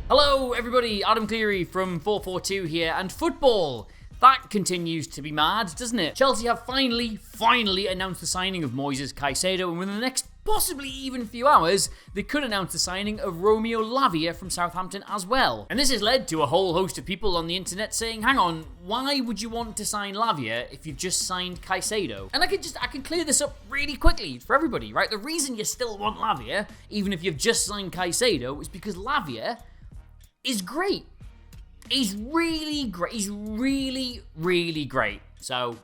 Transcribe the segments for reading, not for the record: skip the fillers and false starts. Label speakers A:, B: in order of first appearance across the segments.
A: Hello everybody, Adam Cleary from FourFourTwo here, and football, that continues to be mad, doesn't it? Chelsea have finally announced the signing of Moises Caicedo, and within the next possibly even few hours, they could announce the signing of Romeo Lavia from Southampton as well. And this has led to a whole host of people on the internet saying, hang on, why would you want to sign Lavia if you've just signed Caicedo? And I can clear this up really quickly for everybody, right? The reason you still want Lavia, even if you've just signed Caicedo, is because Lavia is great. He's really great. He's really great. So,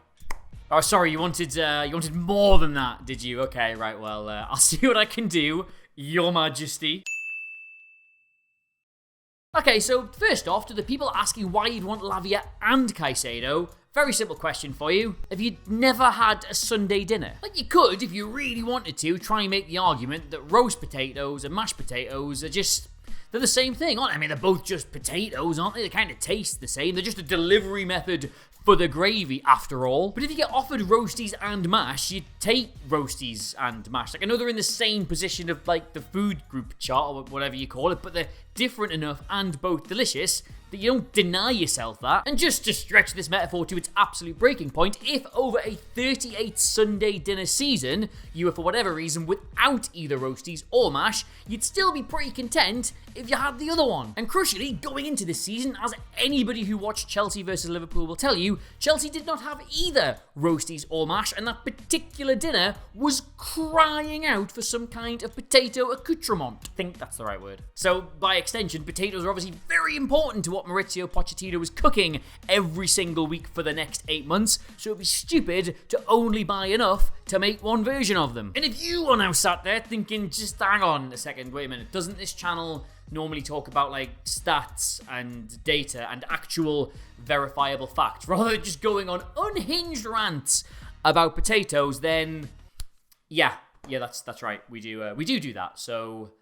A: oh, sorry, you wanted more than that, did you? Okay, right. Well, I'll see what I can do, Your Majesty. Okay, so first off, to the people asking why you'd want Lavia and Caicedo, very simple question for you. Have you never had a Sunday dinner? Like, you could, if you really wanted to, try and make the argument that roast potatoes and mashed potatoes are just... they're the same thing, aren't they? I mean, they're both just potatoes, aren't they? They kind of taste the same. They're just a delivery method for the gravy, after all. But if you get offered roasties and mash, you take roasties and mash. Like, I know they're in the same position of, like, the food group chart, or whatever you call it, but they're different enough and both delicious that you don't deny yourself that. And just to stretch this metaphor to its absolute breaking point, if over a 38 Sunday dinner season, you were for whatever reason without either roasties or mash, you'd still be pretty content if you had the other one. And crucially, going into this season, as anybody who watched Chelsea versus Liverpool will tell you, Chelsea did not have either roasties or mash, and that particular dinner was crying out for some kind of potato accoutrement. I think that's the right word. So, by extension, potatoes are obviously very important to what Mauricio Pochettino was cooking every single week for the next 8 months, so it'd be stupid to only buy enough to make one version of them. And if you are now sat there thinking, just hang on a second, wait a minute, doesn't this channel normally talk about like stats and data and actual verifiable facts rather than just going on unhinged rants about potatoes? Then yeah, that's right, we do that, so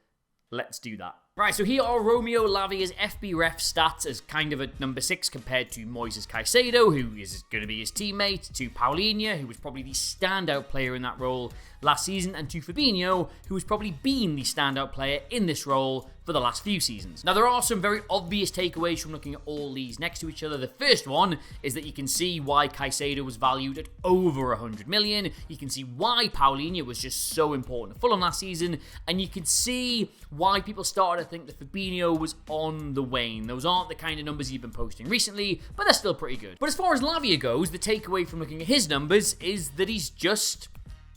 A: let's do that. Right, so here are Romeo Lavia's FB ref stats as kind of a number 6 compared to Moises Caicedo, who is going to be his teammate, to Paulinho, who was probably the standout player in that role last season, and to Fabinho, who has probably been the standout player in this role for the last few seasons. Now, there are some very obvious takeaways from looking at all these next to each other. The first one is that you can see why Caicedo was valued at over 100 million. You can see why Paulinho was just so important to Fulham last season, and you can see why people started to think that Fabinho was on the wane. Those aren't the kind of numbers you've been posting recently, but they're still pretty good. But as far as Lavia goes, the takeaway from looking at his numbers is that he's just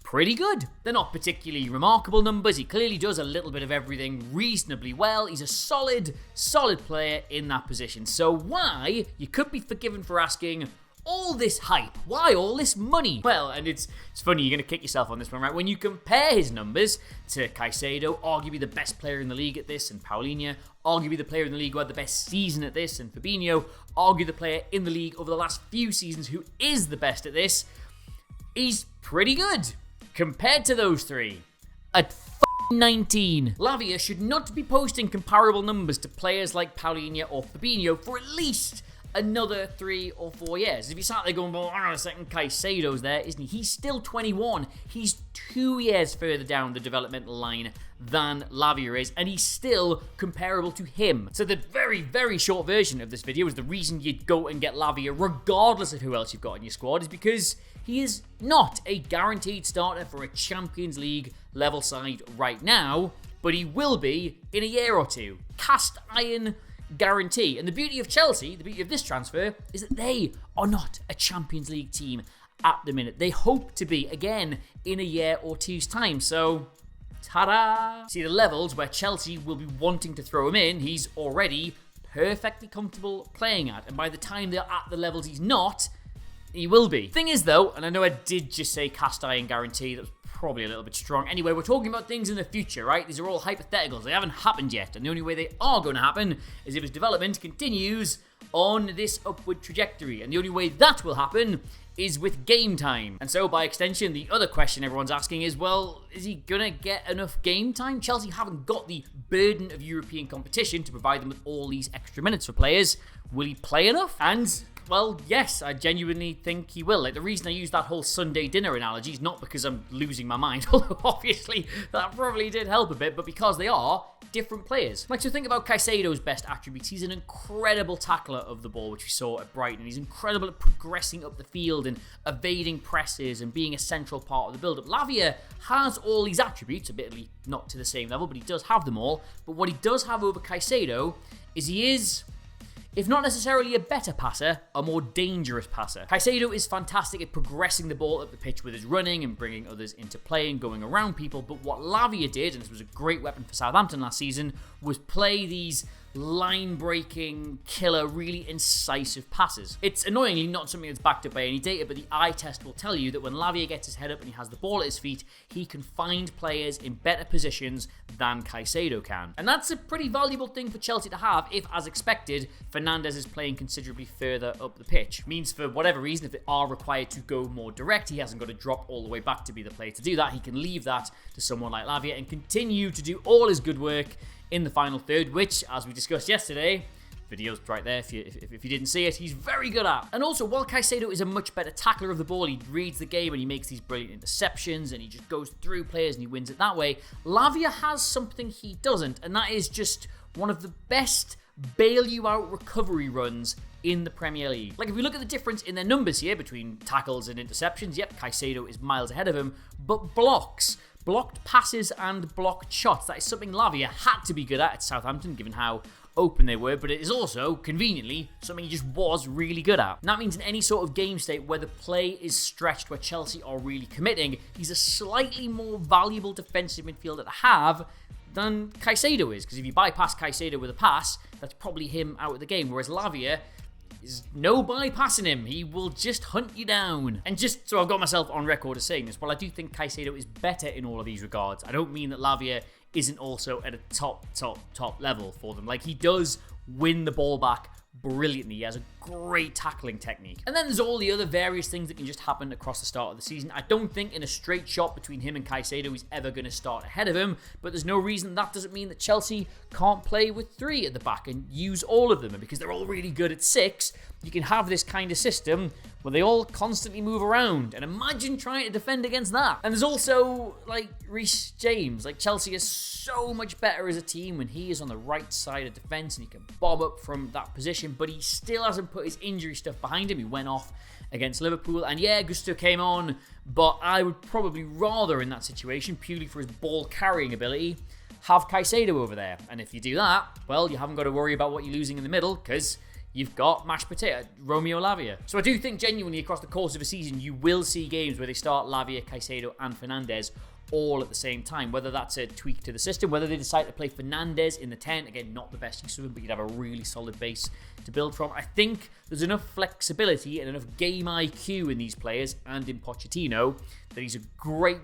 A: pretty good. They're not particularly remarkable numbers. He clearly does a little bit of everything reasonably well. He's a solid player in that position. So why, you could be forgiven for asking, all this hype? Why all this money? Well, and it's funny, you're going to kick yourself on this one, right? When you compare his numbers to Caicedo, arguably the best player in the league at this, and Paulinho, arguably the player in the league who had the best season at this, and Fabinho, arguably the player in the league over the last few seasons who is the best at this, he's pretty good compared to those three. At 19. Lavia should not be posting comparable numbers to players like Paulinho or Fabinho for at least another 3 or 4 years. If you sat there going, well, hang on a second, Caicedo's there, isn't he? He's still 21. He's 2 years further down the developmental line than Lavia is, and he's still comparable to him. So the very short version of this video is the reason you'd go and get Lavia, regardless of who else you've got in your squad, is because he is not a guaranteed starter for a Champions League level side right now, but he will be in a year or two. Cast iron guarantee. And the beauty of Chelsea, the beauty of this transfer, is that they are not a Champions League team at the minute. They hope to be, again, in a year or two's time. So, ta-da! See, the levels where Chelsea will be wanting to throw him in, he's already perfectly comfortable playing at. And by the time they're at the levels he's not, he will be. Thing is, though, and I know I did just say cast iron guarantee, that was probably a little bit strong. Anyway, we're talking about things in the future, right? These are all hypotheticals. They haven't happened yet. And the only way they are going to happen is if his development continues on this upward trajectory. And the only way that will happen is with game time. And so, by extension, the other question everyone's asking is, well, is he going to get enough game time? Chelsea haven't got the burden of European competition to provide them with all these extra minutes for players. Will he play enough? And well, yes, I genuinely think he will. Like, the reason I use that whole Sunday dinner analogy is not because I'm losing my mind, although obviously that probably did help a bit, but because they are different players. Like, so think about Caicedo's best attributes. He's an incredible tackler of the ball, which we saw at Brighton. He's incredible at progressing up the field and evading presses and being a central part of the build-up. Lavia has all these attributes, admittedly not to the same level, but he does have them all. But what he does have over Caicedo is he is, if not necessarily a better passer, a more dangerous passer. Caicedo is fantastic at progressing the ball up the pitch with his running and bringing others into play and going around people, but what Lavia did, and this was a great weapon for Southampton last season, was play these line-breaking, killer, really incisive passes. It's annoyingly not something that's backed up by any data, but the eye test will tell you that when Lavia gets his head up and he has the ball at his feet, he can find players in better positions than Caicedo can. And that's a pretty valuable thing for Chelsea to have if, as expected, Fernandes is playing considerably further up the pitch. It means for whatever reason, if they are required to go more direct, he hasn't got to drop all the way back to be the player to do that. He can leave that to someone like Lavia and continue to do all his good work in the final third, which, as we discussed yesterday, video's right there if you didn't see it, he's very good at. And also, while Caicedo is a much better tackler of the ball, he reads the game and he makes these brilliant interceptions and he just goes through players and he wins it that way, Lavia has something he doesn't, and that is just one of the best bail-you-out recovery runs in the Premier League. Like, if we look at the difference in their numbers here between tackles and interceptions, yep, Caicedo is miles ahead of him, but blocks, blocked passes and blocked shots, that is something Lavia had to be good at Southampton, given how open they were, but it is also, conveniently, something he just was really good at. And that means in any sort of game state where the play is stretched, where Chelsea are really committing, he's a slightly more valuable defensive midfielder to have than Caicedo is, because if you bypass Caicedo with a pass, that's probably him out of the game, whereas Lavia is no bypassing him. He will just hunt you down. And just so I've got myself on record as saying this, while I do think Caicedo is better in all of these regards, I don't mean that Lavia isn't also at a top level for them. Like, he does win the ball back brilliantly. He has a great tackling technique. And then there's all the other various things that can just happen across the start of the season. I don't think in a straight shot between him and Caicedo he's ever going to start ahead of him, but there's no reason that doesn't mean that Chelsea can't play with three at the back and use all of them. And because they're all really good at six, you can have this kind of system where they all constantly move around. And imagine trying to defend against that. And there's also, like, Reece James. Like, Chelsea is so much better as a team when he is on the right side of defence and he can bob up from that position, but he still hasn't put his injury stuff behind him. He went off against Liverpool, and yeah, Gusto came on, but I would probably rather in that situation, purely for his ball carrying ability, have Caicedo over there. And if you do that, well, you haven't got to worry about what you're losing in the middle, because you've got mashed potato, Romeo Lavia. So I do think genuinely across the course of a season, you will see games where they start Lavia, Caicedo and Fernandes all at the same time, whether that's a tweak to the system, whether they decide to play Fernandes in the 10, again, not the best use of him, but you'd have a really solid base to build from. I think there's enough flexibility and enough game IQ in these players and in Pochettino that he's a great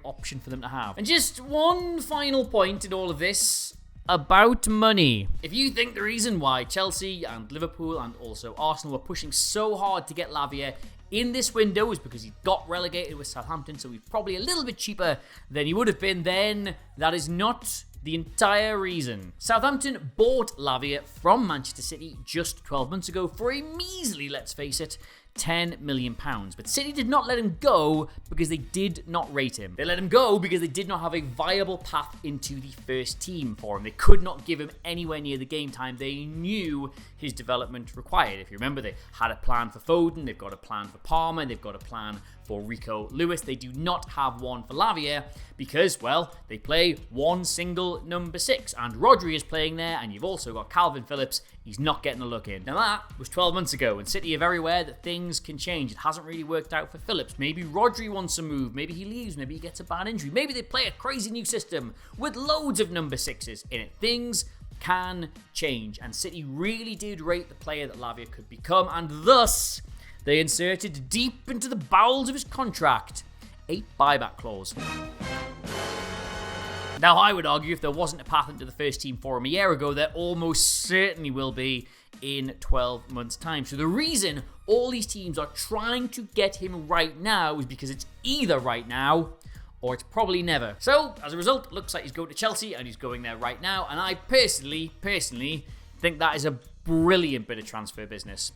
A: option for them to have. And just one final point in all of this, about money. If you think the reason why Chelsea and Liverpool and also Arsenal were pushing so hard to get Lavia in this window is because he got relegated with Southampton, so he's probably a little bit cheaper than he would have been, then that is not the entire reason. Southampton bought Lavia from Manchester City just 12 months ago for a measly, let's face it, £10 million. But City did not let him go because they did not rate him. They let him go because they did not have a viable path into the first team for him. They could not give him anywhere near the game time they knew his development required. If you remember, they had a plan for Foden, they've got a plan for Palmer, they've got a plan for Rico Lewis. They do not have one for Lavia because, well, they play one single number 6 and Rodri is playing there, and you've also got Calvin Phillips. He's not getting a look in. Now that was 12 months ago, and City are very aware that things can change. It hasn't really worked out for Phillips. Maybe Rodri wants to move, maybe he leaves, maybe he gets a bad injury, maybe they play a crazy new system with loads of number 6s in it. Things can change, and City really did rate the player that Lavia could become, and thus they inserted deep into the bowels of his contract a buyback clause. Now, I would argue if there wasn't a path into the first team for him a year ago, there almost certainly will be in 12 months' time. So the reason all these teams are trying to get him right now is because it's either right now or it's probably never. So, as a result, it looks like he's going to Chelsea and he's going there right now. And I personally think that is a brilliant bit of transfer business.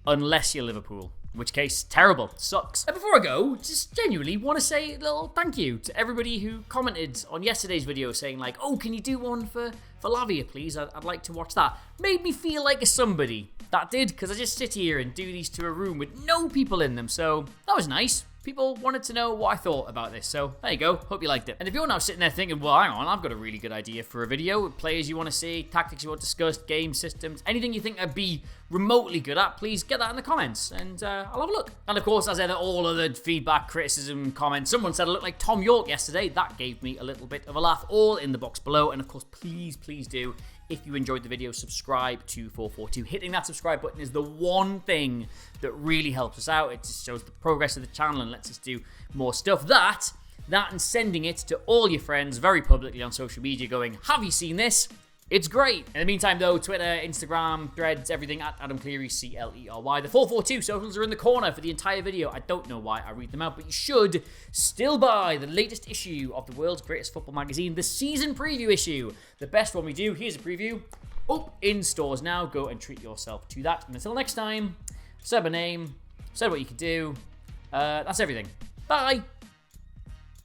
A: Unless you're Liverpool. In which case, terrible. Sucks. And before I go, just genuinely want to say a little thank you to everybody who commented on yesterday's video saying like, oh, can you do one for Lavia, please? I'd like to watch that. Made me feel like a somebody. That did, because I just sit here and do these to a room with no people in them, so that was nice. People wanted to know what I thought about this, so there you go. Hope you liked it. And if you're now sitting there thinking, well, hang on, I've got a really good idea for a video with players you want to see, tactics you want discussed, game systems, anything you think I'd be remotely good at, please get that in the comments, and I'll have a look. And of course, as ever, all of the feedback, criticism, comments. Someone said I looked like Tom York yesterday. That gave me a little bit of a laugh. All in the box below. And of course, please do, if you enjoyed the video, subscribe to FourFourTwo. Hitting that subscribe button is the one thing that really helps us out. It just shows the progress of the channel and lets us do more stuff. That and sending it to all your friends very publicly on social media going, have you seen this? It's great. In the meantime, though, Twitter, Instagram, Threads, everything at Adam Cleary, CLERY. The 442 socials are in the corner for the entire video. I don't know why I read them out, but you should still buy the latest issue of the world's greatest football magazine, the season preview issue. The best one we do. Here's a preview. Up in stores now. Go and treat yourself to that. And until next time, said my name, said what you could do. That's everything. Bye.